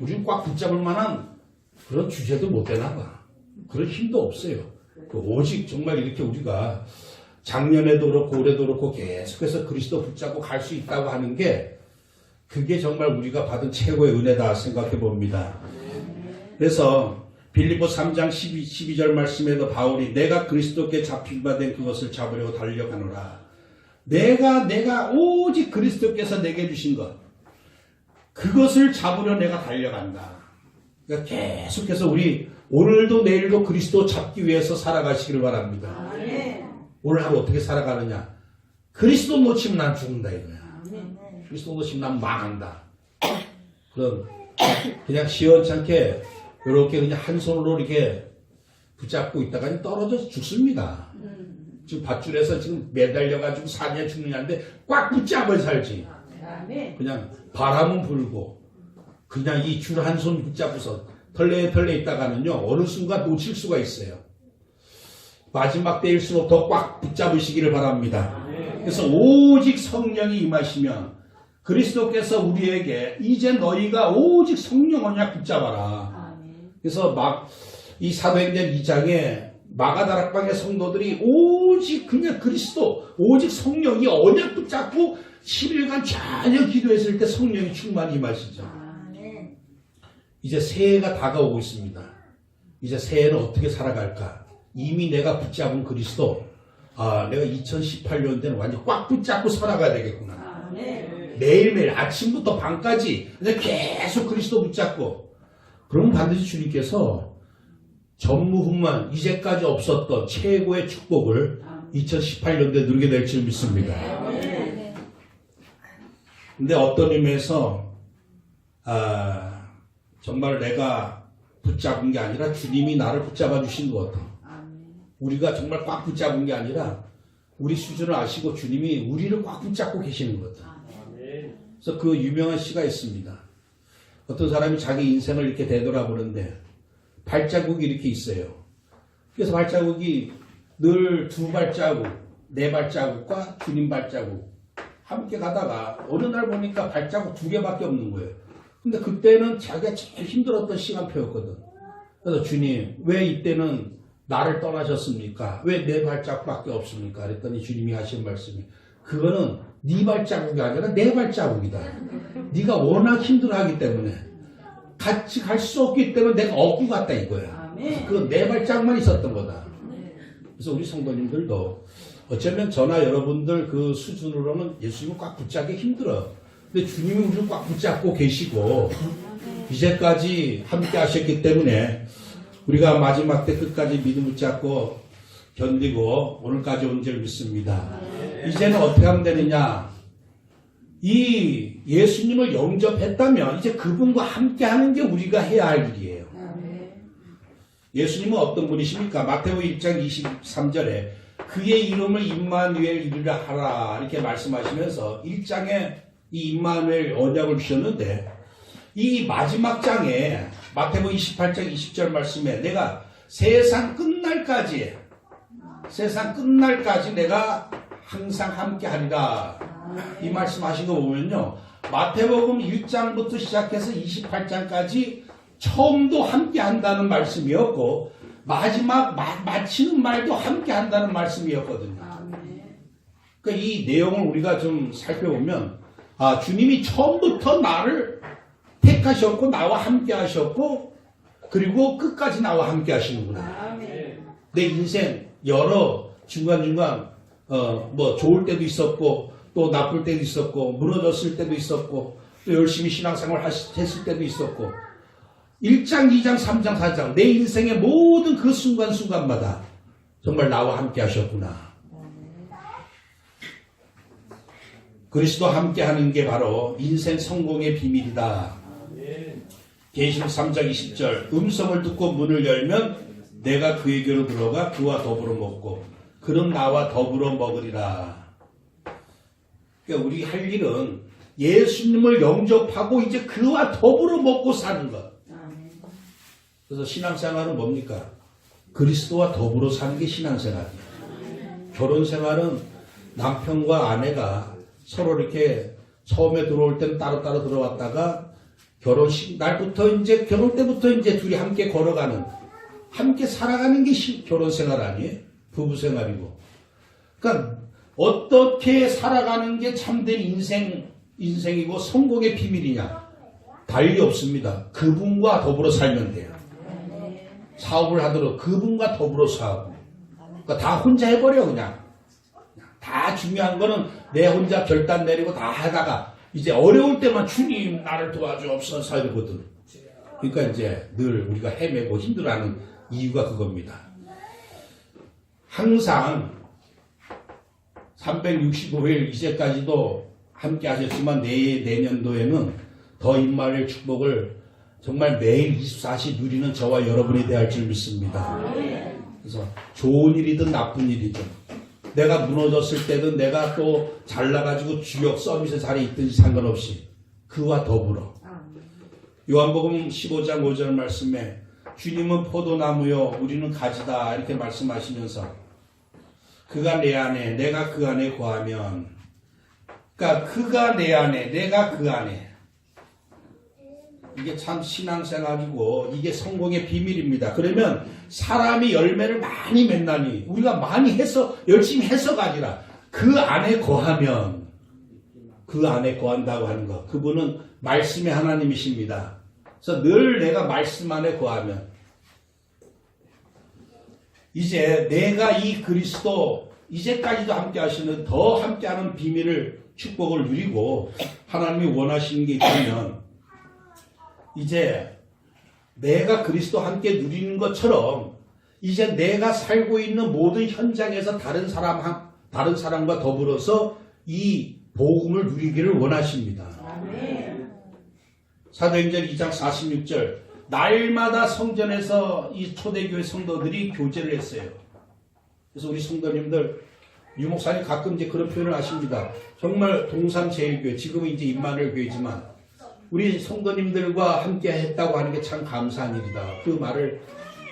우리는 꽉 붙잡을 만한 그런 주제도 못 되나 봐. 그런 힘도 없어요. 오직 정말 이렇게 우리가 작년에도 그렇고 올해도 그렇고 계속해서 그리스도 붙잡고 갈 수 있다고 하는 게 그게 정말 우리가 받은 최고의 은혜다 생각해 봅니다. 그래서 빌립보 3장 12절 말씀에도 바울이 내가 그리스도께 잡힌 바 된 그것을 잡으려고 달려가노라. 내가 오직 그리스도께서 내게 주신 것 그것을 잡으려 내가 달려간다. 그러니까 계속해서 우리 오늘도 내일도 그리스도 잡기 위해서 살아가시기를 바랍니다. 오늘 하루 어떻게 살아가느냐. 그리스도 놓치면 난 죽는다 이거야. 그리스도 놓치면 난 망한다. 그런 그냥 시원찮게 이렇게 그냥 한 손으로 이렇게 붙잡고 있다가 떨어져서 죽습니다. 지금 밧줄에서 지금 매달려가지고 사냐 죽느냐인데 꽉 붙잡아 살지. 그냥 바람은 불고 그냥 이 줄 한 손 붙잡고서 털레 있다가는요 어느 순간 놓칠 수가 있어요. 마지막 때일수록 더 꽉 붙잡으시기를 바랍니다. 그래서 오직 성령이 임하시면 그리스도께서 우리에게 이제 너희가 오직 성령 언약 붙잡아라. 그래서 이 사도행전 2장에 마가다락방의 성도들이 오직 그냥 그리스도 오직 성령이 언약 붙잡고 10일간 전혀 기도했을 때 성령이 충만히 임하시죠. 이제 새해가 다가오고 있습니다. 이제 새해는 어떻게 살아갈까? 이미 내가 붙잡은 그리스도 내가 2018년대는 완전 꽉 붙잡고 살아가야 되겠구나. 매일매일 아침부터 밤까지 그냥 계속 그리스도 붙잡고 그러면 반드시 주님께서 전무후무한 이제까지 없었던 최고의 축복을 2018년도에 누리게 될 줄 믿습니다. 근데 어떤 의미에서 정말 내가 붙잡은 게 아니라 주님이 나를 붙잡아 주신 것 같아. 우리가 정말 꽉 붙잡은 게 아니라 우리 수준을 아시고 주님이 우리를 꽉 붙잡고 계시는 것 같아. 그래서 그 유명한 시가 있습니다. 어떤 사람이 자기 인생을 이렇게 되돌아보는데 발자국이 이렇게 있어요. 그래서 발자국이 늘 2발자국, 4발자국과 주님 발자국 함께 가다가 어느 날 보니까 발자국 2개밖에 없는 거예요. 근데 그때는 자기가 제일 힘들었던 시간표였거든. 그래서 주님 왜 이때는 나를 떠나셨습니까? 왜 내 발자국밖에 없습니까? 그랬더니 주님이 하신 말씀이 그거는 네 발자국이 아니라 내 발자국이다. 네가 워낙 힘들어하기 때문에 같이 갈 수 없기 때문에 내가 업고 갔다 이거야. 아멘. 그건 내 발자국만 있었던 거다. 그래서 우리 성도님들도 어쩌면 저나 여러분들 그 수준으로는 예수님을 꽉 붙잡기 힘들어. 근데 주님이 우리를 꽉 붙잡고 계시고 이제까지 함께 하셨기 때문에 우리가 마지막 때 끝까지 믿음 붙잡고 견디고 오늘까지 온 줄 믿습니다. 이제는 어떻게 하면 되느냐? 이 예수님을 영접했다면 이제 그분과 함께 하는 게 우리가 해야 할 일이에요. 예수님은 어떤 분이십니까? 마태복음 1장 23절에 그의 이름을 임마누엘 이르라 하라 이렇게 말씀하시면서 1장에 이 임마누엘 언약을 주셨는데 이 마지막 장에 마태복음 28장 20절 말씀에 내가 세상 끝날까지 내가 항상 함께 하리라 이 말씀하신 거 보면요 마태복음 1장부터 시작해서 28장까지 처음도 함께 한다는 말씀이었고 마지막 마치는 말도 함께 한다는 말씀이었거든요. 그러니까 이 내용을 우리가 좀 살펴보면 주님이 처음부터 나를 택하셨고 나와 함께 하셨고 그리고 끝까지 나와 함께 하시는구나. 내 인생 여러 중간중간 뭐 좋을 때도 있었고 또 나쁠 때도 있었고 무너졌을 때도 있었고 또 열심히 신앙생활 했을 때도 있었고 1장, 2장, 3장, 4장 내 인생의 모든 그 순간순간마다 정말 나와 함께 하셨구나. 그리스도와 함께 하는 게 바로 인생 성공의 비밀이다. 계시록 3장 20절 음성을 듣고 문을 열면 내가 그에게로 들어가 그와 더불어 먹고 그는 나와 더불어 먹으리라. 그러니까 우리 할 일은 예수님을 영접하고 이제 그와 더불어 먹고 사는 것. 그래서 신앙생활은 뭡니까? 그리스도와 더불어 사는 게 신앙생활이에요. 결혼생활은 남편과 아내가 서로 이렇게 처음에 들어올 때는 따로따로 들어왔다가 결혼식 날부터 이제 결혼 때부터 이제 둘이 함께 걸어가는 함께 살아가는 게 결혼생활 아니에요? 부부생활이고. 그러니까 어떻게 살아가는 게 참된 인생이고 성공의 비밀이냐? 달리 없습니다. 그분과 더불어 살면 돼요. 사업을 하도록 그분과 더불어 사고. 그러니까 다 혼자 해버려 그냥. 다 중요한 거는 내 혼자 결단 내리고 다 하다가 이제 어려울 때만 주님 나를 도와주옵소서 이러거든. 그러니까 이제 늘 우리가 헤매고 힘들어하는 이유가 그겁니다. 항상 365일 이제까지도 함께 하셨지만 내년도에는 더 임마누엘 축복을 정말 매일 24시 누리는 저와 여러분이 대할 줄 믿습니다. 그래서 좋은 일이든 나쁜 일이든 내가 무너졌을 때든 내가 또 잘나가지고 주역 서비스 자리에 있든지 상관없이 그와 더불어 요한복음 15장 5절 말씀에 주님은 포도나무요 우리는 가지다 이렇게 말씀하시면서 그가 내 안에 내가 그 안에 거하면 그러니까 그가 내 안에 내가 그 안에 이게 참 신앙생활이고 이게 성공의 비밀입니다. 그러면 사람이 열매를 많이 맺나니 우리가 많이 해서 열심히 해서가 아니라 그 안에 거하면 그 안에 거한다고 하는 것. 그분은 말씀의 하나님이십니다. 그래서 늘 내가 말씀 안에 거하면 이제 내가 이 그리스도 이제까지도 함께 하시는 더 함께하는 비밀을 축복을 누리고 하나님이 원하시는 게 있다면 이제 내가 그리스도 함께 누리는 것처럼 이제 내가 살고 있는 모든 현장에서 다른 사람과 더불어서 이 복음을 누리기를 원하십니다. 사도행전 2장 46절 날마다 성전에서 이 초대교회 성도들이 교제를 했어요. 그래서 우리 성도님들 유목사님 가끔 이제 그런 표현을 하십니다. 정말 동산제일교회 지금은 이제 임마누엘 교회지만 우리 성도님들과 함께 했다고 하는 게 참 감사한 일이다. 그 말을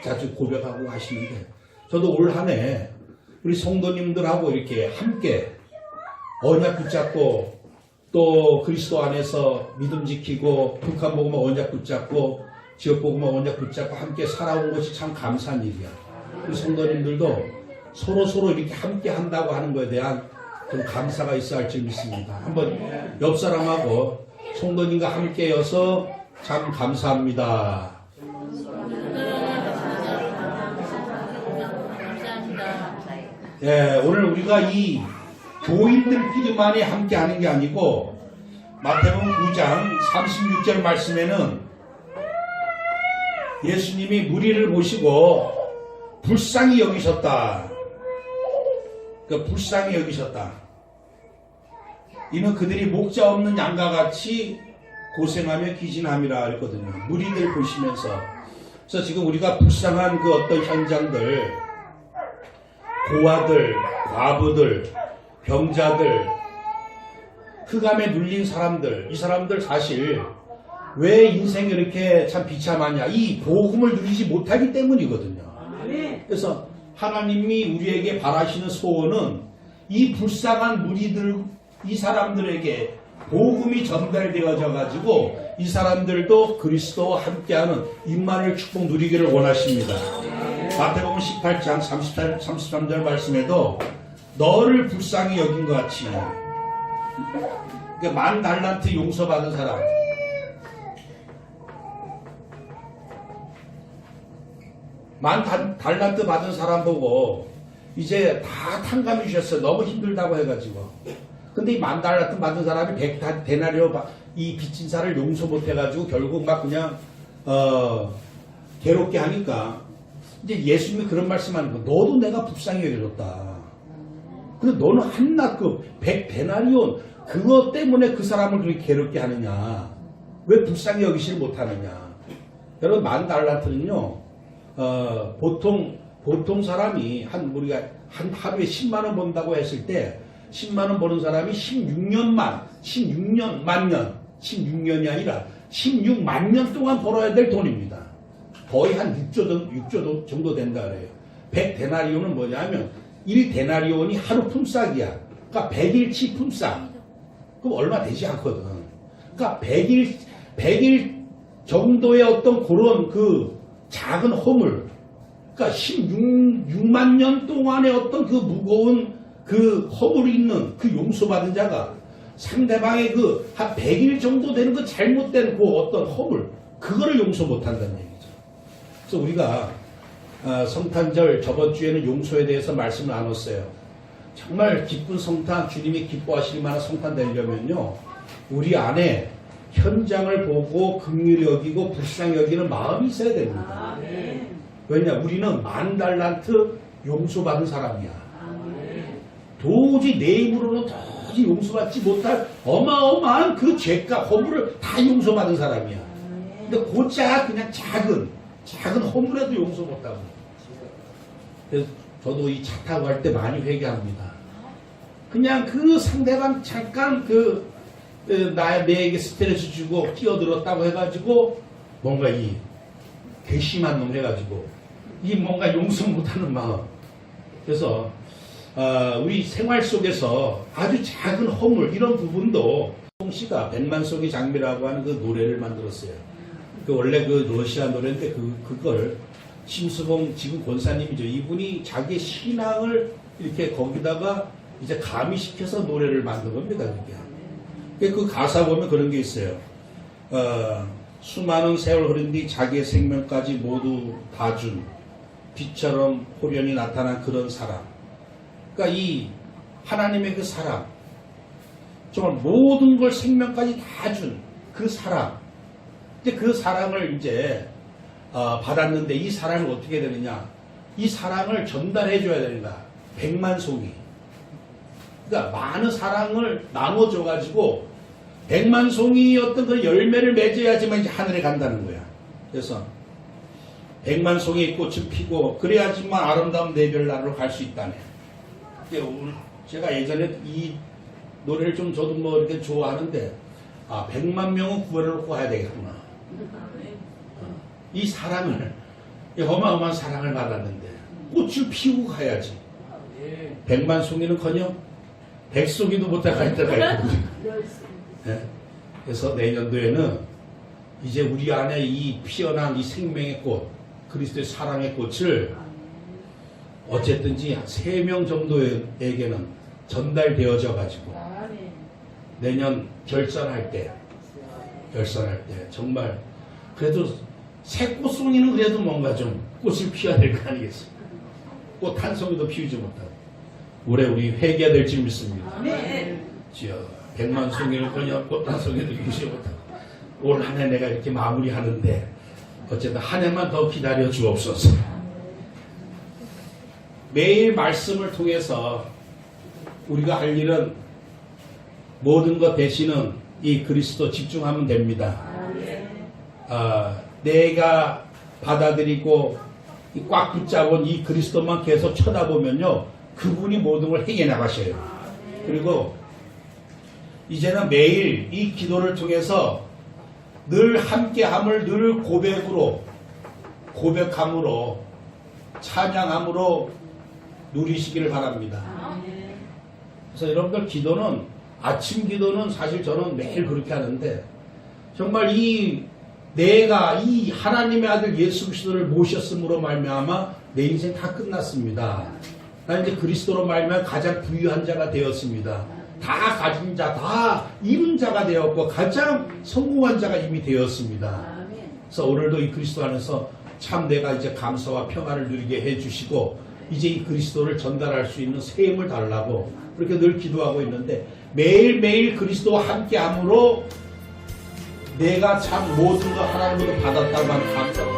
자주 고백하고 하시는데 저도 올 한 해 우리 성도님들하고 이렇게 함께 언약 붙잡고 또 그리스도 안에서 믿음 지키고 북한 복음만 언약 붙잡고 지역 복음만 언약 붙잡고 함께 살아온 것이 참 감사한 일이야. 우리 성도님들도 서로 이렇게 함께 한다고 하는 것에 대한 좀 감사가 있어야 할 줄 믿습니다. 한번 옆 사람하고 성도님과 함께여서 참 감사합니다. 예, 오늘 우리가 이 교인들끼리만이 함께 하는 게 아니고 마태복음 9장 36절 말씀에는 예수님이 무리를 보시고 불쌍히 여기셨다. 불쌍히 여기셨다. 이는 그들이 목자 없는 양과 같이 고생하며 기진함이라 했거든요. 무리들 보시면서. 그래서 지금 우리가 불쌍한 그 어떤 현장들, 고아들, 과부들, 병자들, 흑암에 눌린 사람들, 이 사람들 사실 왜 인생이 이렇게 참 비참하냐? 이 복음을 누리지 못하기 때문이거든요. 그래서 하나님이 우리에게 바라시는 소원은 이 불쌍한 무리들, 이 사람들에게 복음이 전달되어져 가지고 이 사람들도 그리스도와 함께하는 임마누엘 축복 누리기를 원하십니다. 마태복음 18장 33절 말씀에도 너를 불쌍히 여긴 것 같이, 그러니까 10,000달란트 용서받은 사람, 달란트 받은 사람 보고 이제 다 탕감해 주셨어요. 너무 힘들다고 해가지고. 근데 이 10,000달란트 받은 사람이 100데나리오 이 빚진 사를 용서 못 해가지고 결국 막 그냥 괴롭게 하니까 이제 예수님이 그런 말씀하는 거. 너도 내가 불쌍히 여겨줬다. 근데 너는 한낱급 100데나리온 그것 때문에 그 사람을 그렇게 괴롭게 하느냐? 왜 불쌍히 여기지를 못하느냐? 여러분 10,000달란트는요. 보통 사람이 우리가 한 하루에 10만 원 번다고 했을 때 10만 원 버는 사람이 16년이 아니라 16만 년 동안 벌어야 될 돈입니다. 거의 한 6조 정도 된다 그래요. 100데나리온은 뭐냐면 1데나리온이 하루 품삯이야. 그러니까 100일치 품삯. 그럼 얼마 되지 않거든. 그러니까 100일 정도의 어떤 그런 그 작은 허물, 그러니까 16만 년 동안의 어떤 그 무거운 그 허물이 있는 그 용서받은 자가 상대방의 그 한 100일 정도 되는 그 잘못된 그 어떤 허물, 그거를 용서 못한다는 얘기죠. 그래서 우리가 성탄절 저번 주에는 용서에 대해서 말씀을 나눴어요. 정말 기쁜 성탄, 주님이 기뻐하실 만한 성탄 되려면요, 우리 안에 현장을 보고 긍휼히 여기고 불쌍히 여기는 마음이 있어야 됩니다. 왜냐? 우리는 10,000달란트 용서받은 사람이야. 도저히 내 힘으로는 도저히 용서받지 못할 어마어마한 그 죄가 허물을 다 용서받은 사람이야. 근데 고작 그냥 작은 허물에도 용서 못하고. 그래서 저도 이 차 타고 갈 때 많이 회개합니다. 그냥 그 상대방 잠깐 내에게 스트레스 주고 끼어들었다고 해가지고 뭔가 이 괘씸한 놈 해가지고 이 뭔가 용서 못하는 마음. 그래서 우리 생활 속에서 아주 작은 허물 이런 부분도 송씨가 백만송이 장미라고 하는 그 노래를 만들었어요. 원래 그 러시아 노래인데 그걸 심수봉 지금 권사님이죠. 이분이 자기의 신앙을 이렇게 거기다가 이제 가미시켜서 노래를 만든 겁니다. 그게. 그 가사 보면 그런 게 있어요. 수많은 세월 흐른 뒤 자기의 생명까지 모두 다 준 빛처럼 호련히 나타난 그런 사람. 그러니까 이 하나님의 그 사람, 정말 모든 걸 생명까지 다 준 그 사람. 근데 그 사랑을 이제 받았는데 이 사랑을 어떻게 되느냐? 이 사랑을 전달해 줘야 된다. 100만송이. 그러니까 많은 사랑을 나눠줘 가지고 100만송이 어떤 그 열매를 맺어야지만 이제 하늘에 간다는 거야. 그래서 100만송이 꽃을 피고 그래야지만 아름다운 내별나라로 갈 수 있다네. 제가 예전에 이 노래를 좀 저도 뭐 이렇게 좋아하는데 100만 명은 구해놓고 가야 되겠구나. 이 사랑을, 이 어마어마한 사랑을 받았는데 꽃을 피우고 가야지. 100만송이는커녕 100송이도 못 갈 때가 있거든요. 네? 그래서 내년도에는 이제 우리 안에 이 피어난 이 생명의 꽃, 그리스도의 사랑의 꽃을 어쨌든지 3명 정도에게는 전달되어져 가지고 아멘. 내년 결산할 때 정말 그래도 새 꽃송이는 그래도 뭔가 좀 꽃을 피워야 될 거 아니겠습니까? 꽃 한 송이도 피우지 못하고 올해 우리 회개가 될 줄 믿습니다. 아멘. 주여 100만 송이를 그냥 꽃 한 송이도 피우지 못하고 올 한 해 내가 이렇게 마무리하는데 어쨌든 한 해만 더 기다려 주옵소서. 매일 말씀을 통해서 우리가 할 일은 모든 것 대신은 이 그리스도 집중하면 됩니다. 내가 받아들이고 꽉 붙잡은 이 그리스도만 계속 쳐다보면요, 그분이 모든 걸 행해 나가셔요. 그리고 이제는 매일 이 기도를 통해서 늘 함께함을 늘 고백함으로 찬양함으로 누리시기를 바랍니다. 그래서 여러분들 기도는 아침 기도는 사실 저는 매일 그렇게 하는데 정말 내가 이 하나님의 아들 예수 그리스도를 모셨음으로 말미암아 내 인생 다 끝났습니다. 나 이제 그리스도로 말미암아 가장 부유한 자가 되었습니다. 다 가진 자, 다 이룬 자가 되었고 가장 성공한 자가 이미 되었습니다. 그래서 오늘도 이 그리스도 안에서 참 내가 이제 감사와 평안을 누리게 해주시고 이제 이 그리스도를 전달할 수 있는 새 힘을 달라고 그렇게 늘 기도하고 있는데 매일매일 그리스도와 함께함으로 내가 참 모든 걸 하나님으로 받았다고 하는 감사가